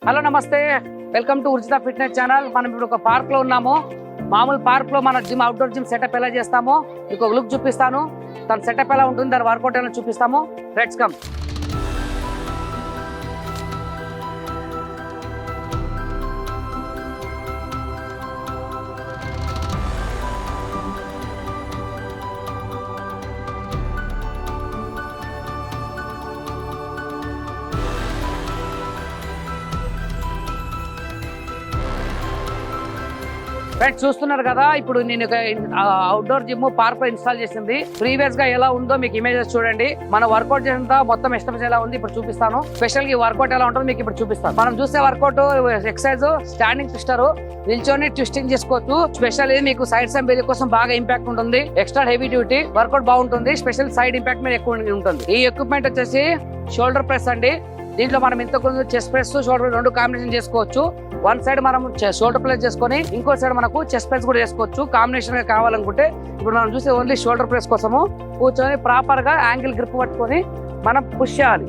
Hello నమస్తే, welcome to Urjit fitness channel. మనం ఇప్పుడు ఒక పార్క్ లో ఉన్నాము. మామూలు పార్క్ లో మన జిమ్ అవుట్డోర్ జిమ్ సెటప్ ఎలా చేస్తామో మీకు ఒక లుక్ చూపిస్తాను. తన సెటప్ ఎలా ఉంటుంది, దాని వర్కౌట్ ఎలా చూపిస్తాము. Let's come. ఫ్రెండ్స్ చూస్తున్నారు కదా, ఇప్పుడు నేను అవుట్డోర్ జిమ్ పార్క్ లో ఇన్స్టాల్ చేసింది. ప్రీవియస్ గా ఎలా ఉందో మీకు ఇమేజెస్ చూడండి. మన వర్కౌట్ చేసిన మొత్తం ఎస్టమ్స్ ఎలా ఉంది ఇప్పుడు చూపిస్తాను. స్పెషల్ గా వర్కౌట్ ఎలా ఉంటుందో మీకు ఇప్పుడు చూపిస్తాను. మనం చూసే వర్కౌట్ ఎక్సర్సైజ్ స్టాండింగ్ ట్విస్టర్, నిల్చొని ట్విస్టింగ్ చేసుకోవచ్చు. స్పెషల్ ఇది మీకు సైడ్ సంబేల్ కోసం బాగా ఇంపాక్ట్ ఉంటుంది. ఎక్స్ట్రా హెవీ డ్యూటీ వర్కౌట్ బాగుంటుంది. స్పెషల్ సైడ్ ఇంపాక్ట్ మీద ఎక్కువ ఉంటుంది. ఈ ఎక్విప్మెంట్ వచ్చేసి షోల్డర్ ప్రెస్ అండి. దీంట్లో మనం ఇంతకు చెస్ట్ ప్రెస్ షోల్డర్ రెండు కాంబినేషన్ చేసుకోవచ్చు. వన్ సైడ్ మనం షోల్డర్ ప్రెస్ చేసుకొని ఇంకో సైడ్ మనకు చెస్ట్ ప్రెస్ కూడా చేసుకోవచ్చు. కాంబినేషన్ గా కావాలనుకుంటే ఇప్పుడు మనం చూసే ఓన్లీ షోల్డర్ ప్రెస్ కోసము కూర్చొని ప్రాపర్ గా యాంగిల్ గ్రిప్ పట్టుకొని మనం పుష్ చేయాలి.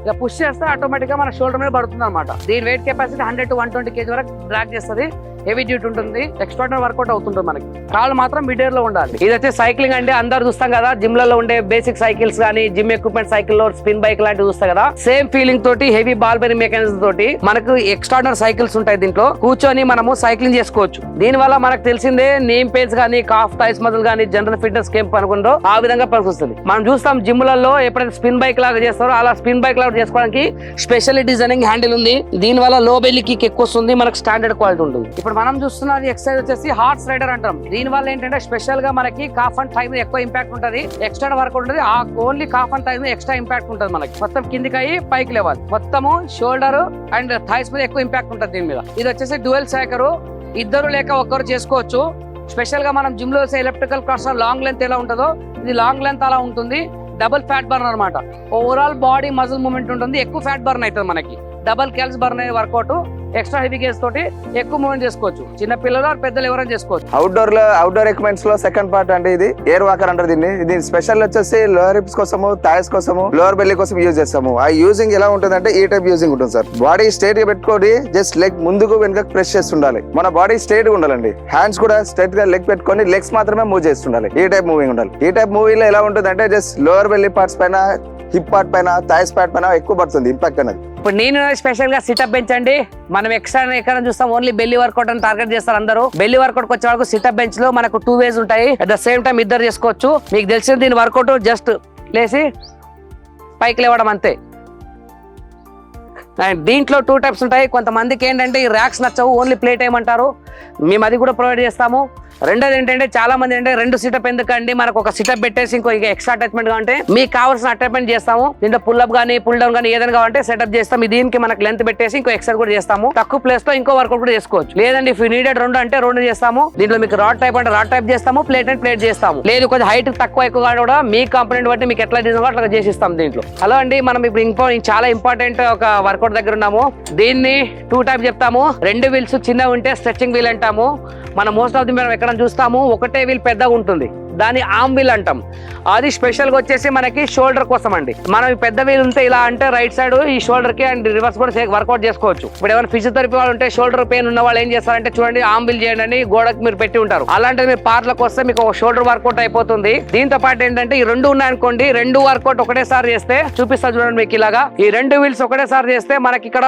ఇక పుష్ చేస్తే ఆటోమేటిక్ గా మన షోల్డర్ మీద పడుతుంది అనమాట. దీని వెయిట్ కెపాసిటీ 100 to 120 kg వరకు డ్రాగ్ చేస్తుంది. హెవీ డ్యూటీ ఉంటుంది. ఎక్స్ట్రాడినరీ వర్కౌట్ అవుతుంటుంది. మనకి కాళ్ళు మాత్రం మిడ్ ఎయిర్ లో ఉండాలి. ఇది వచ్చి సైక్లింగ్ అండి. అందరు చూస్తాం కదా జిమ్లలో ఉండే బేసిక్ సైకిల్స్ కానీ gym equipment cycle spin bike లాంటివి చూస్తాం కదా. సేమ్ ఫీలింగ్ తోటి హెవీ బాల్ బెరింగ్ మెకానిజం తోటి మనకు ఎక్స్ట్రాడినరీ సైకిల్స్ ఉంటాయి. దీంట్లో కూర్చొని మనము సైక్లింగ్ చేసుకోవచ్చు. దీని వల్ల మనకు తెలిసిందే నేమ్ పేజ్ కానీ కాఫ్ థైస్ మజిల్ కానీ జనరల్ ఫిట్నెస్ కేంప్ అనుకుందో ఆ విధంగా పనికొస్తుంది. మనం చూస్తాం జిమ్లలో ఎప్పుడైతే స్పిన్ బైక్ లాగా చేస్తారో అలా స్పిన్ బైక్ లాగా చేసుకోవడానికి స్పెషల్ డిజైనింగ్ హ్యాండిల్ ఉంది. దీని వల్ల లో బెల్లి కిక్ ఎక్కువ వస్తుంది. మనకు స్టాండర్డ్ క్వాలిటీ ఉంటుంది. ఇప్పుడు మనం చూస్తున్నది ఎక్సర్సైజ్ వచ్చేసి హార్స్ రైడర్ అంటాం. దీని వల్ల ఏంటంటే స్పెషల్ గా మనకి కాఫ్ అండ్ థై మీద ఎక్కువ ఇంపాక్ట్ ఉంటుంది. ఎక్స్ట్రా వర్కౌట్ ఉంటుంది. ఓన్లీ కాఫ్ అండ్ థై మీద ఎక్స్ట్రా ఇంపాక్ట్ ఉంటుంది. మనకి మొత్తం కిందికి అయ్యి పైకి లేవాలి. మొత్తము షోల్డర్ అండ్ థైస్ మీద ఎక్కువ ఇంపాక్ట్ ఉంటుంది దీని మీద. ఇది వచ్చేసి డ్యూయల్ సైకర్. ఇద్దరు లేక ఒక్కరు చేసుకోవచ్చు. స్పెషల్ గా మనం జిమ్ లో ఎలక్ట్రికల్ క్రాస్ లాంగ్ లెంత్ ఎలా ఉంటుందో ఇది లాంగ్ లెంత్ అలా ఉంటుంది. డబుల్ ఫ్యాట్ బర్న్ అనమాట. ఓవరాల్ బాడీ మజిల్ మూవ్మెంట్ ఉంటుంది. ఎక్కువ ఫ్యాట్ బర్న్ అవుతుంది. మనకి డబుల్ క్యాల్స్ బర్న్ అయ్యే వర్కౌట్. ఎక్స్ట్రా హెవీ గేజ్ తోటి ఎక్కువ మూవ్మెంట్ చేసుకోవచ్చు. చిన్న పిల్లలు పెద్దలు ఎవరైనా చేసుకోవచ్చు. అవుట్డోర్ ఎక్విప్మెంట్స్ లో సెకండ్ పార్ట్ అంటే ఇది ఎయిర్ వాకర్ అంటారు దీన్ని. ఇది స్పెషల్ వచ్చేసి లోయర్ హిప్స్ కోసము, థైస్ కోసము, లోవర్ బెల్లీ కోసం యూజ్ చేస్తాము. ఆ యూజింగ్ ఎలా ఉంటుంది అంటే ఈ టైప్ యూజింగ్ ఉంటుంది సార్. బాడీ స్ట్రైట్ గా పెట్టుకొని జస్ట్ లెగ్ ముందుకు వెనుక ప్రెస్ చేస్తుండాలి. మన బాడీ స్ట్రైట్ గా ఉండాలండి. హ్యాండ్స్ కూడా స్ట్రైట్ గా లెగ్ పెట్టుకొని లెగ్స్ మాత్రమే మూవ్ చేస్తుండాలి. ఈ టైప్ మూవింగ్ ఉండాలి. ఈ టైప్ మూవీలో ఎలా ఉంటుంది అంటే జస్ట్ లోవర్ బెల్లీ పార్ట్స్ పైన, హిప్ పార్ట్ పైన, థైస్ పార్ట్ పైన ఎక్కువ పడుతుంది ఇంపాక్ట్ అనేది. ఇప్పుడు నేను స్పెషల్ గా సిటప్ బెంచ్ అండి. మనం ఎక్కడ చూస్తాం ఓన్లీ బెల్లీ వర్కౌట్ అని టార్గెట్ చేస్తారు అందరూ. బెల్లీ వర్కౌట్ వచ్చే వరకు సిటప్ బెంచ్ లో మనకు 2 ways ఉంటాయి. అట్ ద సేమ్ టైం ఇద్దరు చేసుకోవచ్చు. మీకు తెలిసిన దీని వర్కౌట్ జస్ట్ లేసి పైకి లేవడం అంతే. అండ్ దీంట్లో 2 types ఉంటాయి. కొంతమందికి ఏంటంటే ఈ ర్యాక్స్ నచ్చవు, ఓన్లీ ప్లేట్ ఏమంటారు. మేము అది కూడా ప్రొవైడ్ చేస్తాము. రెండోది ఏంటంటే చాలా మంది అంటే 2 సిటప్ ఎందుకండి, మనకు ఒక సిటప్ పెట్టేసి ఇంకో ఎక్స్ట్రా అటాచ్మెంట్ కావాలంటే మీకు కావాల్సిన అటాచ్మెంట్ చేస్తాము. దీంట్లో పుల్అప్ కానీ పుల్ డౌన్ కానీ ఏదైనా కావాలంటే సెటప్ చేస్తాం. దీనికి మనకు లెంత్ పెట్టేసి ఇంకో ఎక్స్ట్రా కూడా చేస్తాము. తక్కువ ప్లేస్ లో ఇంకో వర్కౌట్ కూడా చేసుకోవచ్చు. లేదండి ఇఫ్ నీడెడ్ 2 అంటే 2 చేస్తాము. దీంట్లో మీకు రాడ్ టైప్ అంటే రాడ్ టైప్ చేస్తాము, ప్లేట్ అంటే ప్లేట్ చేస్తాము. లేదు కొంచెం హైట్ తక్కువ ఎక్కువ కూడా మీ కంపెనీ బట్టి మీకు ఎట్లా డిజైన్ అట్లా చేసిస్తాం దీంట్లో. హలో అండి, మనం ఇప్పుడు చాలా ఇంపార్టెంట్ ఒక వర్కౌట్ దగ్గర ఉన్నాము. దీన్ని 2 type చెప్తాము. 2 వీల్స్ చిన్నగా ఉంటే స్ట్రెచింగ్ వీల్ అంటాము. మనం మోస్ట్ ఆఫ్ ది మనం ఎక్కడ చూస్తాము ఒకటే వీల్ పెద్దగా ఉంటుంది, దాన్ని ఆర్మ్ వీల్ అంటాం. అది స్పెషల్ గా వచ్చేసి మనకి షోల్డర్ కోసం అండి. మనం పెద్ద వీల్ ఉంటే ఇలా అంటే రైట్ సైడ్ ఈ షోల్డర్ కి అండ్ రివర్స్ కూడా వర్కౌట్ చేసుకోవచ్చు. ఇప్పుడు ఏమైనా ఫిజియోథెరపీ వాళ్ళు ఉంటే షోల్డర్ పెయిన్ ఉన్న వాళ్ళు ఏం చేస్తారంటే చూడండి ఆర్మ్ వీల్ చేయండి అని గోడకు మీరు పెట్టి ఉంటారు. అలాంటిది మీరు పార్లకు వస్తే మీకు షోల్డర్ వర్కౌట్ అయిపోతుంది. దీంతో పాటు ఏంటంటే ఈ 2 ఉన్నాయనుకోండి, 2 వర్కౌట్ ఒకటేసారి చేస్తే చూపిస్తా చూడండి మీకు ఇలాగా. ఈ 2 వీల్స్ ఒకటేసారి చేస్తే మనకి ఇక్కడ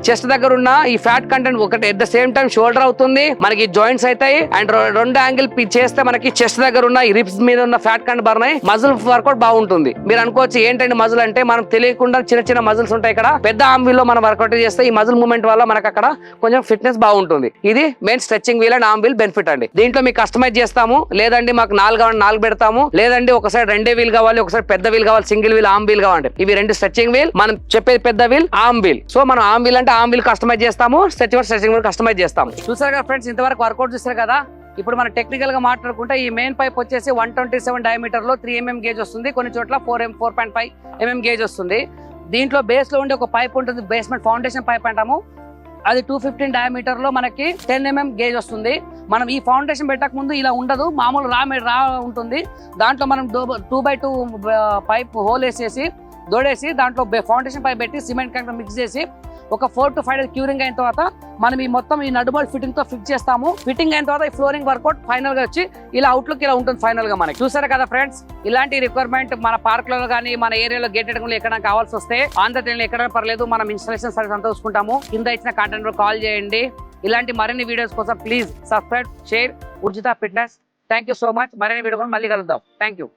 చెస్ట్ దగ్గర ఉన్న ఈ ఫ్యాట్ కంటెంట్ ఒకటి at the same time shoulder అవుతుంది. మనకి జాయింట్స్ అవుతాయి. అండ్ 2 యాంగిల్ చేస్తే మనకి చెస్ట్ దగ్గర ఉన్న రిప్స్ మీద ఉన్న ఫ్యాట్ కంటెంట్ బర్న్ అయ్యి మజిల్ వర్కౌట్ బాగుంటుంది. మీరు అనుకోవచ్చు ఏంటంటే మజిల్ అంటే మనం తెలియకుండా చిన్న చిన్న మజిల్స్ ఉంటాయి. ఇక్కడ పెద్ద ఆర్మ్ వీల్ లో మనం వర్కౌట్ చేస్తే ఈ మజిల్ మూవ్మెంట్ వల్ల మనకు అక్కడ కొంచెం ఫిట్నెస్ బాగుంటుంది. ఇది main stretching wheel and arm wheel benefit అండి. దీంట్లో మీకు కస్టమైజ్ చేస్తాము. లేదండి మాకు 4 కావాలి 4 పెడతాము. లేదండి ఒక సైడ్ 2 వీల్ కావాలి, ఒకసారి పెద్ద వీల్ కావాలి, సింగిల్ వీల్ ఆర్మ్ వీల్ కావాలి. ఇవి 2 స్ట్రెచింగ్ వీల్, మనం చెప్పేది పెద్ద వీల్ ఆర్మ్ వీల్. సో మనం ఆర్మ్ వీల్ అంటే ఆర్మ్ వీల్ కస్టమైజ్ చేస్తాము, స్ట్రెచింగ్ వీల్ కస్టమైజ్ చేస్తాము. చూసారు కదా ఫ్రెండ్స్, ఇంతవరకు వర్కౌట్ చూసారు కదా. ఇప్పుడు మనం టెక్నికల్ గా మాట్లాడుకుంటే ఈ మెయిన్ పైప్ వచ్చేసి 127 డయామీటర్ లో 3 mm గేజ్ వస్తుంది. కొన్ని చోట్ల 4.5 mm గేజ్ వస్తుంది. దీంట్లో బేస్ లో ఉండే ఒక పైప్ ఉంటుంది, బేస్మెంట్ ఫౌండేషన్ పైప్ అంటాము. అది 215 డయామీటర్ లో మనకి 10 mm గేజ్ వస్తుంది. మనం ఈ ఫౌండేషన్ పెట్టక ముందు ఇలా ఉండదు, మామూలు రా ఉంటుంది. దాంట్లో మనం 2x2 పైప్ హోల్ వేసేసి దొడేసి దాంట్లో ఫౌండేషన్ పైప్ పెట్టి సిమెంట్ కాంక్రీట్ మిక్స్ చేసి ఒక 4 to 5 డేస్ క్యూరింగ్ అయిన తర్వాత మనం ఈ మొత్తం ఈ నడుబల్ ఫిట్టింగ్ తో ఫిక్స్ చేస్తాము. ఫిట్టింగ్ అయిన తర్వాత ఈ ఫ్లోరింగ్ వర్కౌట్ ఫైనల్ గా వచ్చి ఇలా అవుట్లుక్ ఇలా ఉంటుంది ఫైనల్ గా మనకి. చూసారు కదా ఫ్రెండ్స్, ఇలాంటి రిక్వైర్మెంట్ మన పార్క్ లో కానీ మన ఏరియాలో గేటెడ్ ఎక్కడ కావాల్సి వస్తే ఆంధ్ర ఎక్కడ పర్లేదు, మనం ఇన్స్టాలేషన్ సర్వీస్ అంతా చూసుకుంటాము. కింద ఇచ్చిన కాంటాక్ట్ కాల్ చేయండి. ఇలాంటి మరిన్ని వీడియోస్ కోసం please subscribe, share Urjit fitness. Thank you so much. మరిన్ని వీడియో మళ్ళీ కలుద్దాం. Thank you.